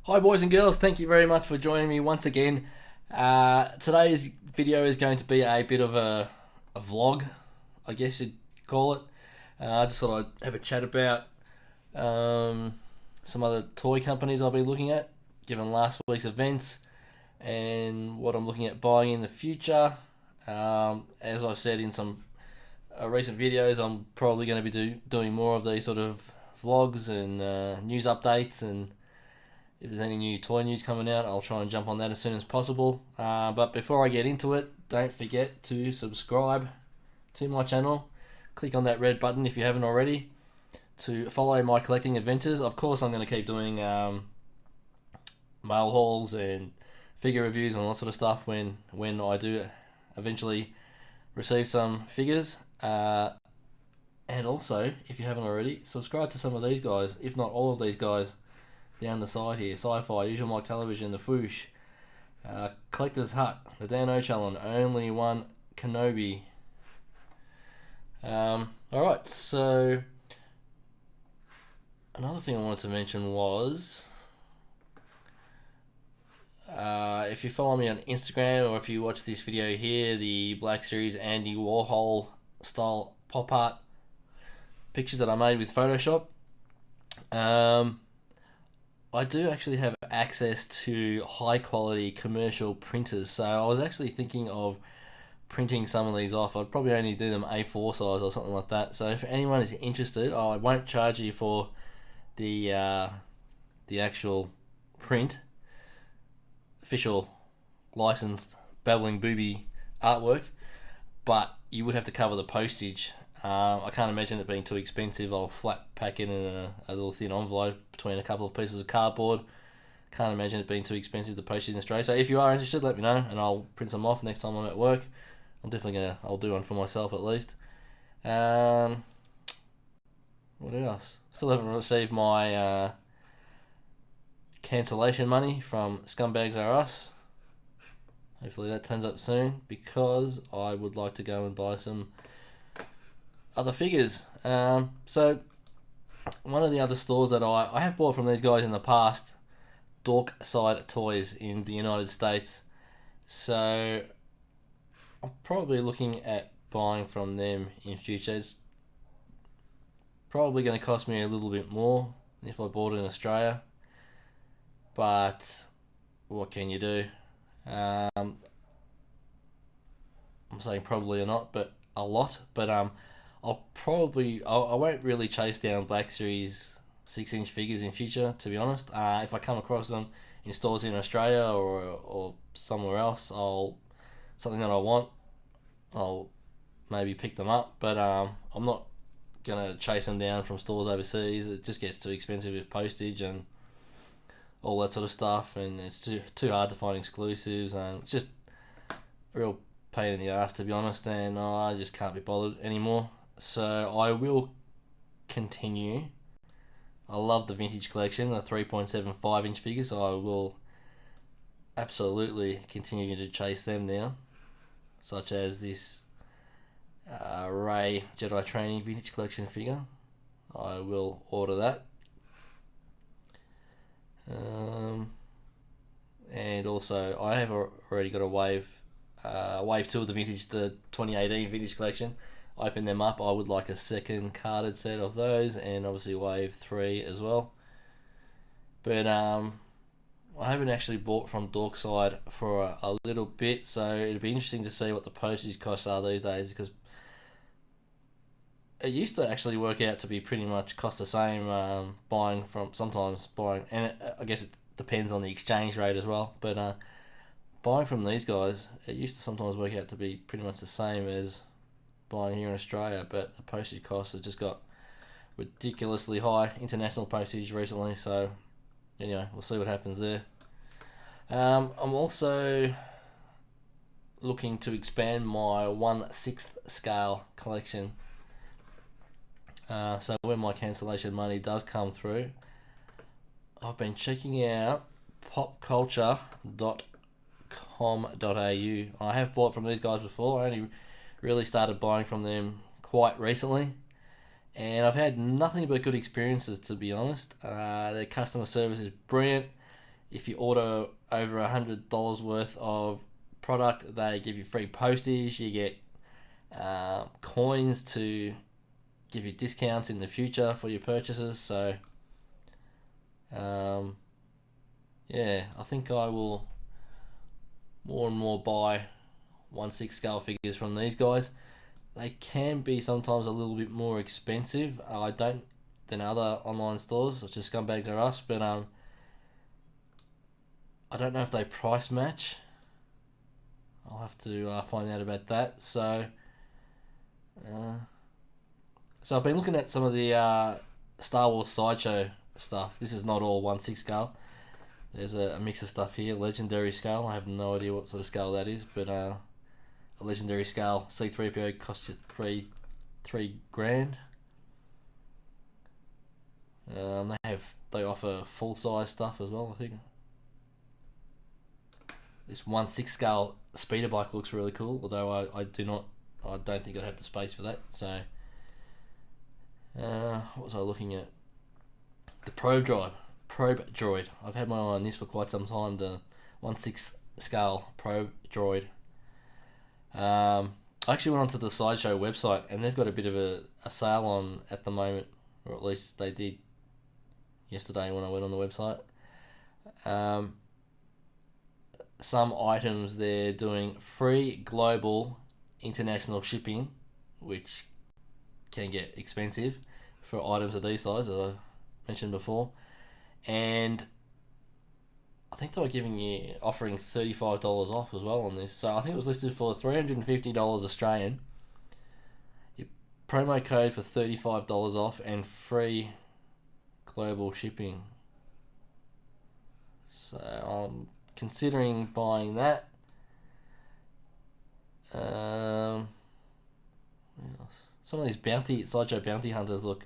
Hi boys and girls, thank you very much for joining me once again. Today's video is going to be a bit of a vlog, I guess you'd call it. I just thought I'd have a chat about some other toy companies I'll be looking at, given last week's events, and what I'm looking at buying in the future. As I've said in some recent videos, I'm probably going to be doing more of these sort of vlogs and news updates, and if there's any new toy news coming out, I'll try and jump on that as soon as possible. But before I get into it, don't forget to subscribe to my channel. Click on that red button if you haven't already to follow my collecting adventures. Of course, I'm going to keep doing mail hauls and figure reviews and all that sort of stuff when I do eventually receive some figures. And also, if you haven't already, subscribe to some of these guys, if not all of these guys down the side here. Sci-Fi, Usual Mike Television, The Foosh, Collector's Hut, The Dan O'Challen, Only One Kenobi. Alright, so another thing I wanted to mention was if you follow me on Instagram or if you watch this video here, the Black Series Andy Warhol style pop art pictures that I made with Photoshop. I do actually have access to high quality commercial printers, so I was actually thinking of printing some of these off. I'd probably only do them A4 size or something like that. So if anyone is interested, I won't charge you for the actual print, official licensed babbling booby artwork, but you would have to cover the postage. I can't imagine it being too expensive. I'll flat pack it in a little thin envelope between a couple of pieces of cardboard. Can't imagine it being too expensive to postage in Australia. So if you are interested, let me know and I'll print some off next time I'm at work. I'll do one for myself at least. What else? Still haven't received my cancellation money from Scumbags R Us. Hopefully that turns up soon, because I would like to go and buy some other figures. So one of the other stores that I have bought from these guys in the past, Dorkside Toys in the United States. So I'm probably looking at buying from them in future. It's probably going to cost me a little bit more than if I bought it in Australia, but what can you do? I'm saying probably or not, but a lot. But I won't really chase down Black Series 6-inch figures in future, to be honest. If I come across them in stores in Australia or somewhere else, something that I want, I'll maybe pick them up. But I'm not gonna chase them down from stores overseas. It just gets too expensive with postage and all that sort of stuff, and it's too hard to find exclusives, and it's just a real pain in the ass, to be honest. And I just can't be bothered anymore. So I will continue. I love the vintage collection, the 3.75-inch figures, so I will absolutely continue to chase them now, such as this Rey Jedi Training vintage collection figure. I will order that. And also I have already got a wave 2 of the 2018 vintage collection. Open them up. I would like a second carded set of those, and obviously wave 3 as well. But I haven't actually bought from Dorkside for a little bit, so it'd be interesting to see what the postage costs are these days, because it used to actually work out to be pretty much cost the same buying, and I guess it depends on the exchange rate as well, but buying from these guys, it used to sometimes work out to be pretty much the same as buying here in Australia, but the postage costs have just got ridiculously high, international postage recently. So anyway, we'll see what happens there. I'm also looking to expand my 1/6 scale collection. So when my cancellation money does come through, I've been checking out popculture.com.au. I have bought from these guys before. I only really started buying from them quite recently, and I've had nothing but good experiences, to be honest. Their customer service is brilliant, if you order over $100 worth of product, they give you free postage. You get coins to give you discounts in the future for your purchases. So yeah, I think I will more and more buy 1/6 scale figures from these guys. They can be sometimes a little bit more expensive. Than other online stores, such as Scumbags or Us, but I don't know if they price match. I'll have to find out about that. So I've been looking at some of the Star Wars Sideshow stuff. This is not all 1/6 scale. There's a mix of stuff here. Legendary scale. I have no idea what sort of scale that is, but a legendary scale C-3PO costs you three grand. They offer full size stuff as well, I think. This 1/6 scale speeder bike looks really cool, although I don't think I'd have the space for that. So what was I looking at? The Probe Droid. I've had my eye on this for quite some time, the 1/6 scale Probe Droid. I actually went onto the Sideshow website, and they've got a bit of a sale on at the moment, or at least they did yesterday when I went on the website. Some items they're doing free global international shipping, which can get expensive for items of these size, as I mentioned before. And I think they were offering $35 off as well on this. So I think it was listed for $350 Australian. Your promo code for $35 off and free global shipping. So I'm considering buying that. Some of these Sideshow bounty hunters look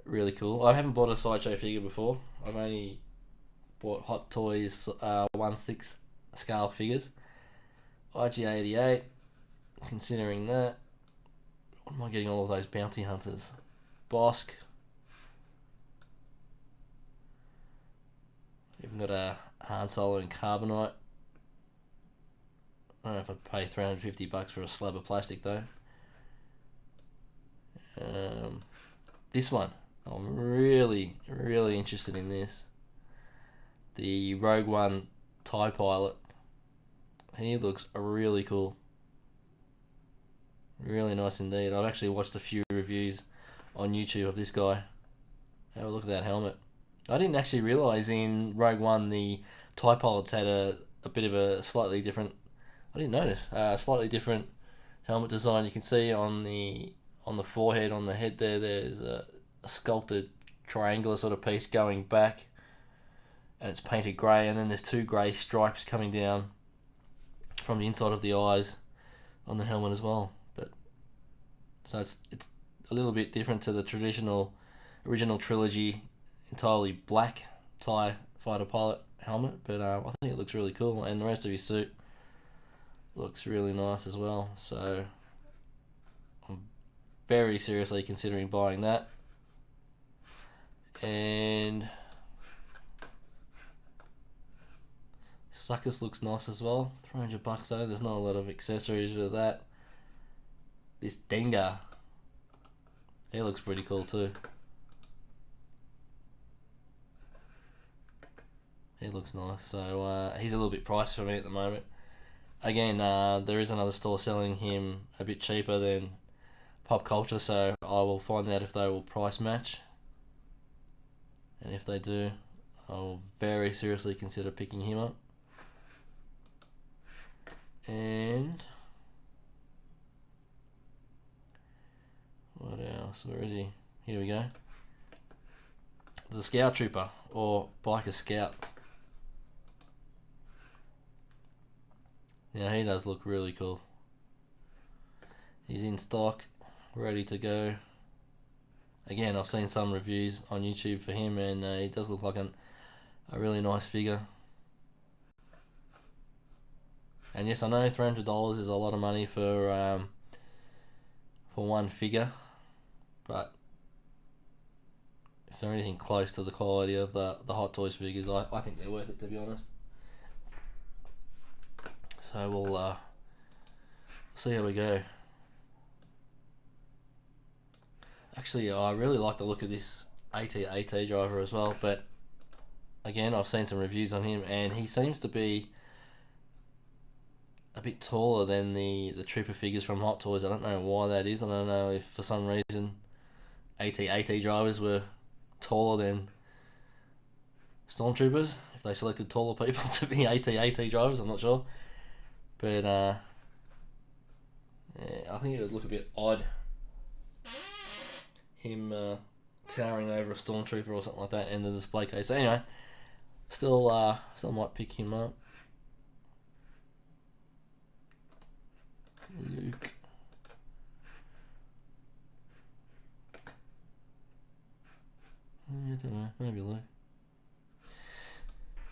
really cool. I haven't bought a Sideshow figure before. I've only bought Hot Toys 1/6 scale figures. IG-88, considering that. What am I getting all of those bounty hunters? Bosk. Even got a Han Solo and Carbonite. I don't know if I'd pay $350 for a slab of plastic though. This one, I'm really interested in this. The Rogue One TIE Pilot. He looks really cool. Really nice indeed. I've actually watched a few reviews on YouTube of this guy. Have a look at that helmet. I didn't actually realise in Rogue One the TIE Pilots had a bit of a slightly different... I didn't notice. Slightly different helmet design. You can see on the forehead, on the head there's a sculpted triangular sort of piece going back, and it's painted grey, and then there's two grey stripes coming down from the inside of the eyes on the helmet as well. But so it's a little bit different to the original trilogy, entirely black TIE fighter pilot helmet, but I think it looks really cool, and the rest of his suit looks really nice as well. So I'm very seriously considering buying that. And Suckers looks nice as well. $300 though. There's not a lot of accessories with that. This Dengar, he looks pretty cool too. He looks nice. So he's a little bit pricey for me at the moment. Again, there is another store selling him a bit cheaper than Pop Culture, so I will find out if they will price match. And if they do, I will very seriously consider picking him up. And what else? Where is he? Here we go. The Scout Trooper, or Biker Scout. Now he does look really cool. He's in stock, ready to go. Again, I've seen some reviews on YouTube for him, and he does look like a really nice figure. And yes, I know $300 is a lot of money for one figure, but they're anything close to the quality of the Hot Toys figures, I think they're worth it, to be honest. So we'll see how we go. Actually, I really like the look of this AT-AT driver as well, but again, I've seen some reviews on him, and he seems to be a bit taller than the Trooper figures from Hot Toys. I don't know why that is. I don't know if for some reason AT-AT drivers were taller than Stormtroopers, if they selected taller people to be AT-AT drivers, I'm not sure. But yeah, I think it would look a bit odd, him towering over a Stormtrooper or something like that in the display case. So anyway, still might pick him up. Luke. I don't know, maybe Luke.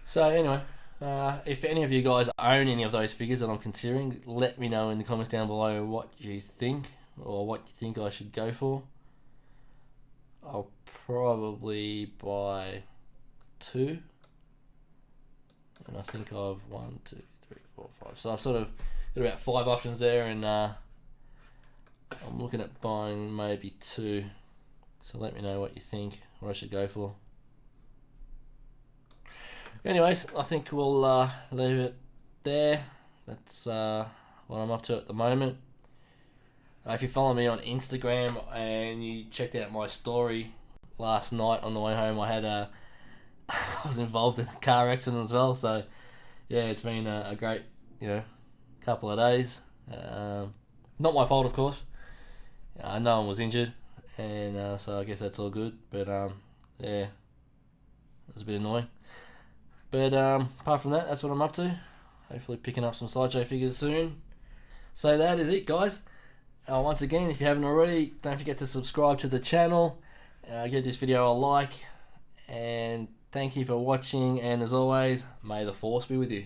So anyway, if any of you guys own any of those figures that I'm considering, let me know in the comments down below what you think, or what you think I should go for. I'll probably buy 2, and I think I've 1, 2, 3, 4, 5. So I've sort of got about 5 options there, and I'm looking at buying maybe 2. So let me know what you think, what I should go for. Anyways, I think we'll leave it there. That's what I'm up to at the moment. If you follow me on Instagram and you checked out my story last night on the way home, I was involved in a car accident as well. So yeah, it's been a great, couple of days. Not my fault, of course. No one was injured, and so I guess that's all good. But yeah, it was a bit annoying. But apart from that, that's what I'm up to. Hopefully picking up some Sideshow figures soon. So that is it, guys. Once again, if you haven't already, don't forget to subscribe to the channel. Give this video a like. And thank you for watching. And as always, may the Force be with you.